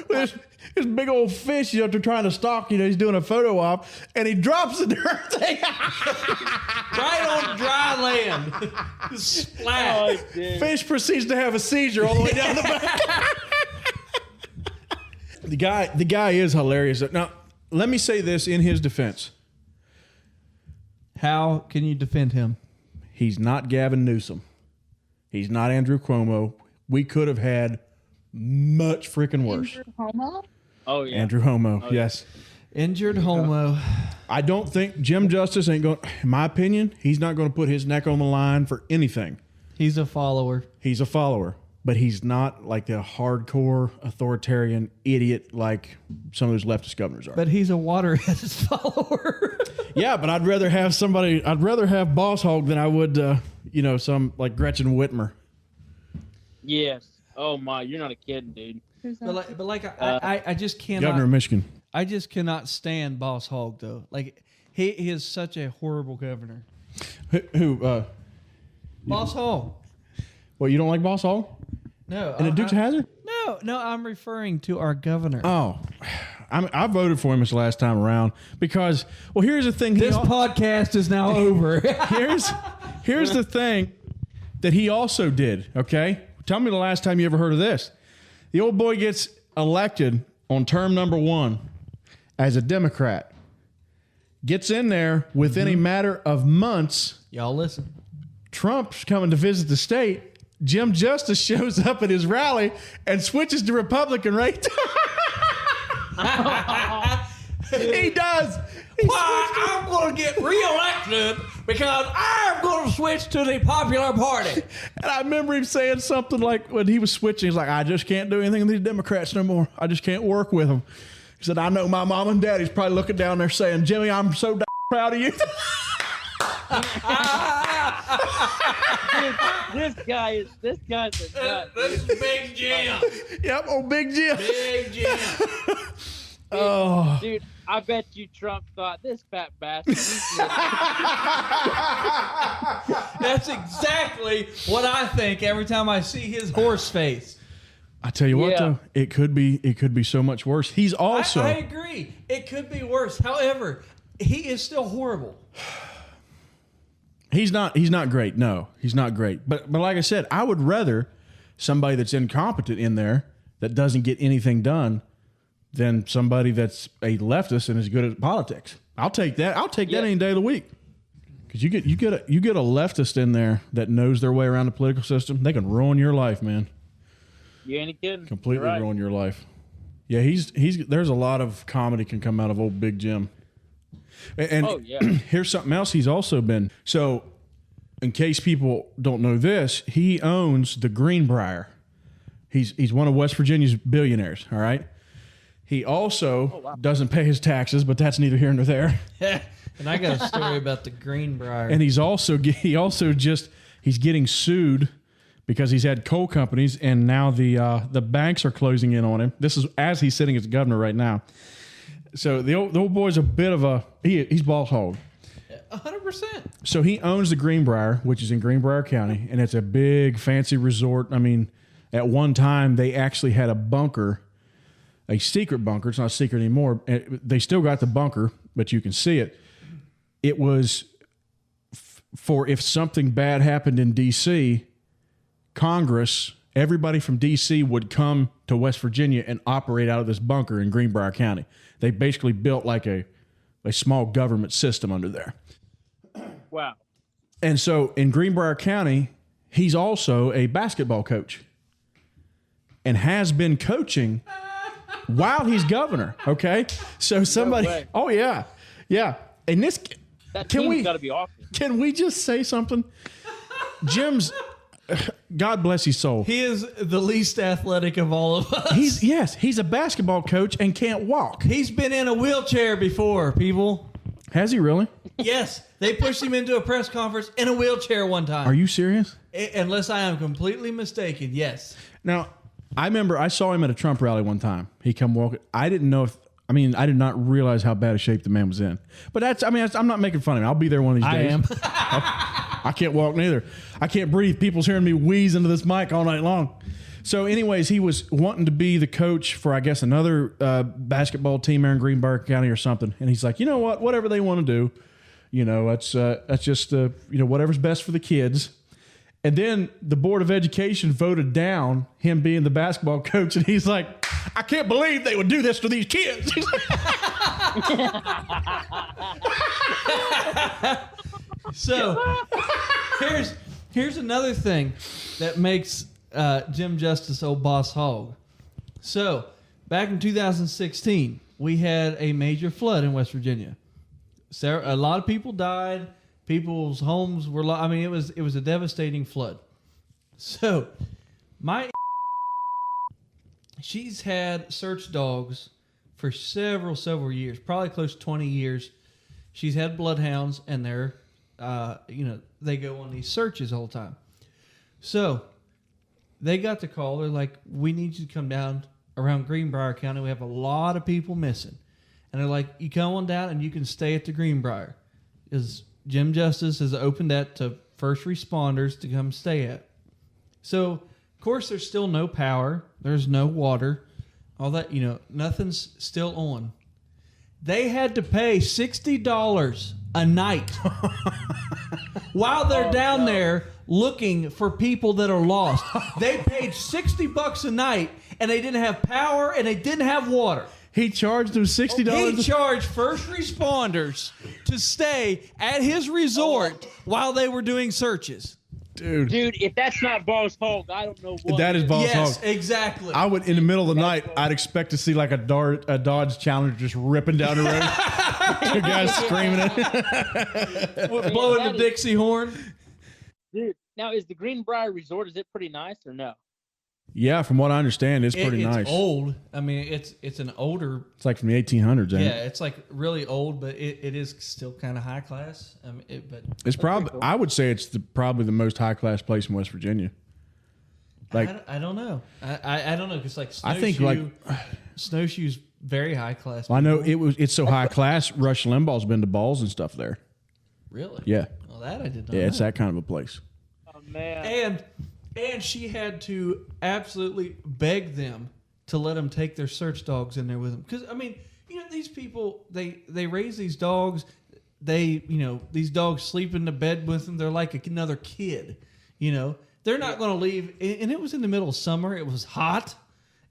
with this big old fish, they're trying to stalk, he's doing a photo op, and he drops the darn thing. Right on dry land. Splat. Oh, dude. Fish proceeds to have a seizure all the way down the back. The guy is hilarious. Now, let me say this in his defense. How can you defend him? He's not Gavin Newsom. He's not Andrew Cuomo. We could have had much freaking worse. Andrew Homo? Oh yeah. Andrew Homo, yes. Injured homo. I don't think Jim Justice ain't going, in my opinion, he's not going to put his neck on the line for anything. He's a follower. He's a follower, but he's not like the hardcore authoritarian idiot like some of those leftist governors are. But he's a waterhead follower. Yeah, but I'd rather have Boss Hog than I would, some like Gretchen Whitmer. Yes. Oh my, you're not a kid, dude. Who's that? but I just cannot. Governor of Michigan. I just cannot stand Boss Hog though. Like he is such a horrible governor. Who Boss Hog. well, you don't like Boss Hog? No. And the Dukes of Hazzard? No, I'm referring to our governor. Oh, I voted for him this last time around because, well, here's the thing. This podcast is now over. Here's the thing that he also did, okay? Tell me the last time you ever heard of this. The old boy gets elected on term number 1 as a Democrat. Gets in there within a matter of months. Y'all listen. Trump's coming to visit the state. Jim Justice shows up at his rally and switches to Republican, right? He does. I'm going to get reelected because I'm going to switch to the popular party. And I remember him saying something like when he was switching, he's like, I just can't do anything with these Democrats no more. I just can't work with them. He said, I know my mom and daddy's probably looking down there saying, Jimmy, I'm so proud of you. This guy's a nut. This is Big Jim. Yep, old Big Jim. Big Jim. Oh. Dude, I bet you Trump thought this fat bastard. That's exactly what I think every time I see his horse face. I tell you what, Yeah. though, it could be so much worse. He's also I agree. It could be worse. However, he is still horrible. he's not great. No, he's not great. But like I said, I would rather somebody that's incompetent in there that doesn't get anything done than somebody that's a leftist and is good at politics. I'll take that. I'll take that any day of the week. Because you get a leftist in there that knows their way around the political system, they can ruin your life, man. You ain't kidding. Completely You're right. ruin your life. Yeah, he's there's a lot of comedy can come out of old Big Jim. And Oh, yeah. here's something else he's also been. So, in case people don't know this, he owns the Greenbrier. He's one of West Virginia's billionaires, all right? He also doesn't pay his taxes, but that's neither here nor there. And I got a story about the Greenbrier. And he's getting sued because he's had coal companies, and now the banks are closing in on him. This is as he's sitting as governor right now. So the old boy's a bit of he's Boss Hog. 100%. So he owns the Greenbrier, which is in Greenbrier County, and it's a big fancy resort. I mean, at one time they actually had a bunker, a secret bunker. It's not a secret anymore. They still got the bunker, but you can see it. It was for if something bad happened in D.C., Congress, everybody from D.C. would come to West Virginia and operate out of this bunker in Greenbrier County. They basically built like a small government system under there. Wow. And so in Greenbrier County, he's also a basketball coach and has been coaching while he's governor. Okay. So somebody, way. oh yeah. Yeah. And this, That Can team's we- got to be awesome. can we just say something? Jim's, God bless his soul. He is the least athletic of all of us. He's a basketball coach and can't walk. He's been in a wheelchair before, people. Has he really? Yes, they pushed him into a press conference in a wheelchair one time. Are you serious? Unless I am completely mistaken, yes. Now, I remember I saw him at a Trump rally one time. He come walking. I did not realize how bad a shape the man was in. But I'm not making fun of him. I'll be there one of these days. I am. I can't walk neither. I can't breathe. People's hearing me wheeze into this mic all night long. So anyways, he was wanting to be the coach for, I guess, another basketball team there in Greenbrier County or something. And he's like, you know what? Whatever they want to do, that's just, whatever's best for the kids. And then the Board of Education voted down him being the basketball coach. And he's like, I can't believe they would do this to these kids. So here's another thing that makes Jim Justice old Boss Hog. So back in 2016, we had a major flood in West Virginia. A lot of people died. People's homes were. It was a devastating flood. So she's had search dogs for several years, probably close to 20 years. She's had bloodhounds, and they're, they go on these searches all the time. So they got the call. They're like, we need you to come down around Greenbrier County. We have a lot of people missing. And they're like, you come on down and you can stay at the Greenbrier. Because Jim Justice has opened that to first responders to come stay at. So, of course, there's still no power. There's no water. All that, nothing's still on. They had to pay $60 a night while they're down there looking for people that are lost. They paid $60 a night, and they didn't have power, and they didn't have water. He charged them $60. He charged first responders to stay at his resort while they were doing searches. Dude, if that's not Boss Hog, I don't know what. That is Boss Hog. Yes, exactly. I would, in the middle of the night, I'd expect to see like a Dodge Challenger just ripping down the road. Two guys screaming it. Blowing the Dixie horn. Dude, now is the Greenbrier Resort, is it pretty nice or no? Yeah, from what I understand, it's pretty nice. It's old. It's an older. It's like from the 1800s. Yeah, it's like really old, but it is still kind of high class. But it's probably. Cool. I would say it's probably the most high class place in West Virginia. Like I don't know. I don't know because like Snowshoe, I think like Snowshoe's very high class. Well, I know it's so high class. Rush Limbaugh's been to balls and stuff there. Really? Yeah. Well, that I did not. Yeah, know. it's that kind of a place. Oh man. And she had to absolutely beg them to let them take their search dogs in there with them. Because, these people, they raise these dogs. These dogs sleep in the bed with them. They're like another kid. They're not going to leave. And it was in the middle of summer. It was hot.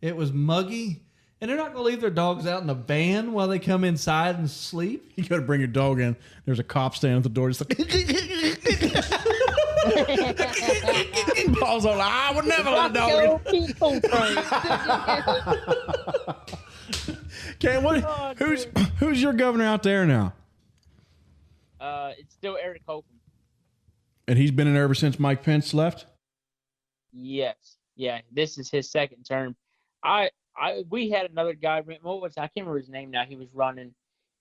It was muggy. And they're not going to leave their dogs out in a van while they come inside and sleep. You got to bring your dog in. There's a cop standing at the door. Just like, Paul's on. I would never let a dog in. Okay, who's your governor out there now? It's still Eric Holcomb. And he's been in there ever since Mike Pence left? Yes. Yeah, this is his second term. We had another guy. I can't remember his name now. He was running,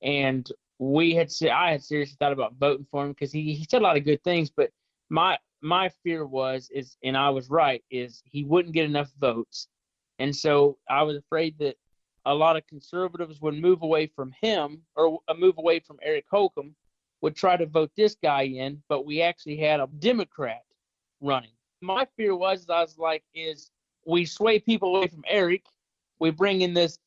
and I had seriously thought about voting for him because he said a lot of good things. But my fear and I was right, is he wouldn't get enough votes, and so I was afraid that a lot of conservatives would move away from him or move away from Eric Holcomb, would try to vote this guy in. But we actually had a Democrat running. My fear was we sway people away from Eric. We bring in this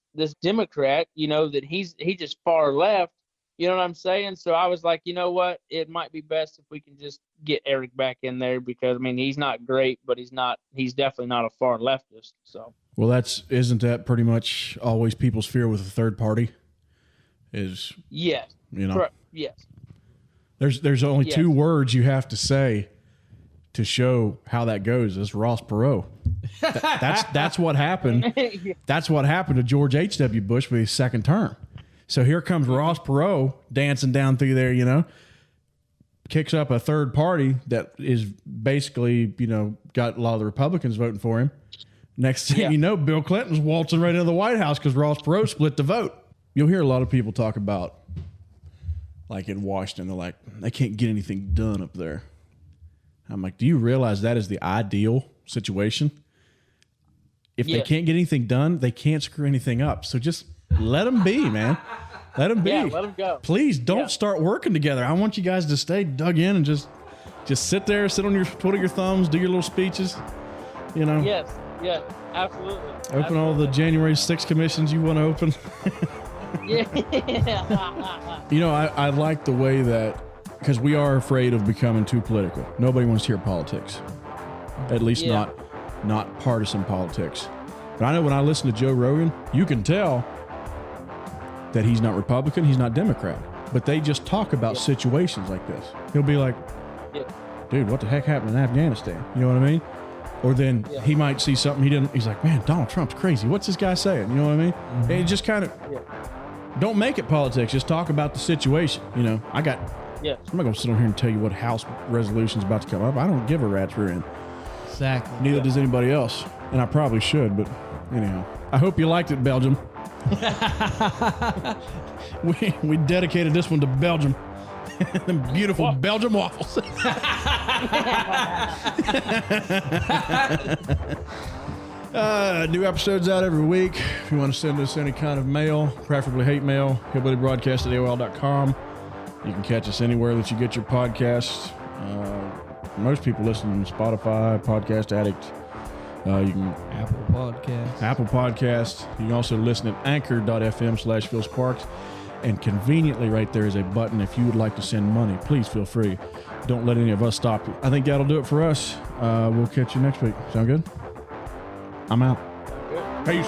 Democrat, that he's just far left. You know what I'm saying? So I was like, you know what? It might be best if we can just get Eric back in there because he's not great, but he's definitely not a far leftist. So well, isn't that pretty much always people's fear with a third party? Is yes, correct. Yes. There's only two words you have to say to show how that goes. It's Ross Perot. That's what happened. That's what happened to George H.W. Bush with his second term. So here comes Ross Perot dancing down through there, kicks up a third party that is basically, got a lot of the Republicans voting for him. Next thing you know, Bill Clinton's waltzing right into the White House because Ross Perot split the vote. You'll hear a lot of people talk about, like in Washington, they're like, they can't get anything done up there. I'm like, do you realize that is the ideal situation? If they can't get anything done, they can't screw anything up. So just let them be, man. Let them be. Yeah, let them go. Please don't start working together. I want you guys to stay dug in and just sit there, twiddle your thumbs, do your little speeches. Yes, absolutely. Open all the January 6th commissions you want to open. Yeah. I like the way that, because we are afraid of becoming too political. Nobody wants to hear politics. At least not partisan politics. But I know when I listen to Joe Rogan, you can tell that he's not Republican, he's not Democrat. but they just talk about situations like this. He'll be like, Yeah. dude, what the heck happened in Afghanistan? You know what I mean? Or then he might see something he didn't. He's like, man, Donald Trump's crazy. What's this guy saying? You know what I mean? And it just kind of don't make it politics. Just talk about the situation. You know, I'm not going to sit on here and tell you what House resolution's about to come up. I don't give a rat's rear end. Exactly. Neither does anybody else. And I probably should, but anyhow. I hope you liked it, Belgium. we dedicated this one to Belgium. Them beautiful Belgium waffles. New episodes out every week. If you want to send us any kind of mail, preferably hate mail, hillbillybroadcast@aol.com. You can catch us anywhere that you get your podcasts. Most people listen to Spotify, Podcast Addict. You can Apple Podcasts. You can also listen at anchor.fm/PhilSparks. And conveniently right there is a button. If you would like to send money, please feel free. Don't let any of us stop you. I think that'll do it for us. We'll catch you next week. Sound good? I'm out. Peace.